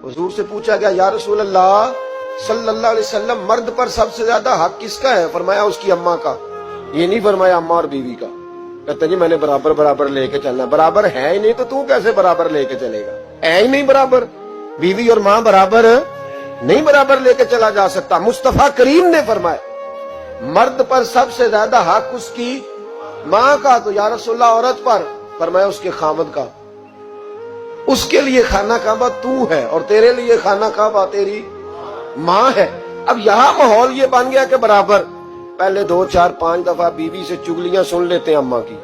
हुजूर से पूछा गया, या रसूल अल्लाह सल्लल्लाहु अलैहि वसल्लम, मर्द पर सबसे ज्यादा हक किसका है? फरमाया उसकी अम्मा का। ये नहीं फरमाया अम्मा और बीवी का। कहते जी मैंने बराबर बराबर लेके चलना। बराबर है ही नहीं तो तू कैसे बराबर लेके चलेगा? है ही नहीं बराबर। बीवी और माँ बराबर नहीं, बराबर लेके चला जा सकता। मुस्तफा करीम ने फरमाया मर्द पर सबसे ज्यादा हक उसकी माँ का। तो या रसूलल्लाह औरत पर? फरमाया उसके खामद का। उसके लिए खाना काबा तू है और तेरे लिए खाना काबा तेरी माँ है। अब यहाँ माहौल ये बन गया कि बराबर। पहले 2, 4, 5 दफा बीवी से चुगलियां सुन लेते हैं अम्मा की,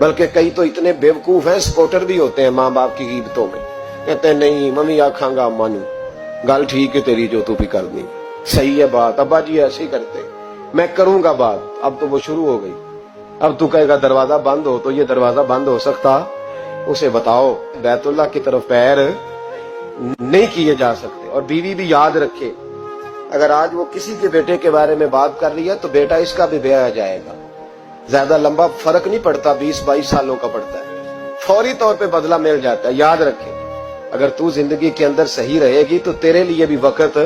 बल्कि कई तो इतने बेवकूफ हैं, सपोर्टर भी होते हैं माँ बाप की गिबतों में। कहते हैं नहीं मम्मी आखांगा अम्मा नू, गल ठीक है तेरी जो तू भी करनी, सही है बात, अब्बा जी ऐसे ही करते, मैं करूंगा बात। अब तो वो शुरू हो गई। अब तू कहेगा दरवाजा बंद हो, तो ये दरवाजा बंद हो सकता? उसे बताओ बैतुल्लाह की तरफ पैर नहीं किए जा सकते। और बीवी भी याद रखे, अगर आज वो किसी के बेटे के बारे में बात कर रही है तो बेटा इसका भी ब्याह जाएगा। ज्यादा लंबा फर्क नहीं पड़ता, 20-22 सालों का पड़ता है, फौरी तौर पे बदला मिल जाता है। याद रखे, अगर तू जिंदगी के अंदर सही रहेगी तो तेरे लिए भी वक्त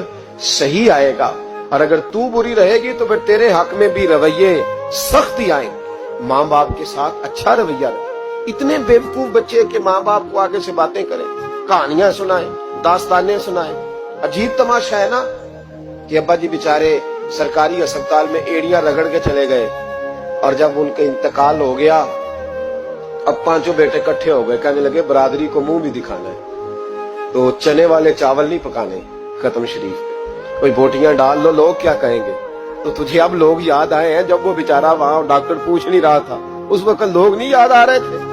सही आएगा, और अगर तू बुरी रहेगी तो फिर तेरे हक में भी रवैये सख्त ही आएंगे। माँ बाप के साथ अच्छा रवैया रहे। इतने बेवकूफ बच्चे के माँ बाप को आगे से बातें करें, कहानियां सुनाएं, दास्तानें सुनाएं। अजीब तमाशा है ना कि अब्बा जी बेचारे सरकारी अस्पताल में एड़ियां रगड़ के चले गए, और जब उनका इंतकाल हो गया अब 5 बेटे इकट्ठे हो गए, कहने लगे बरादरी को मुंह भी दिखाना है तो चने वाले चावल नहीं पकाने खत्म शरीफ पे, कोई बोटियां डाल लो, लोग क्या कहेंगे। तो तुझे अब लोग याद आए हैं? जब वो बेचारा वहां डॉक्टर पूछ नहीं रहा था उस वक्त लोग नहीं याद आ रहे थे?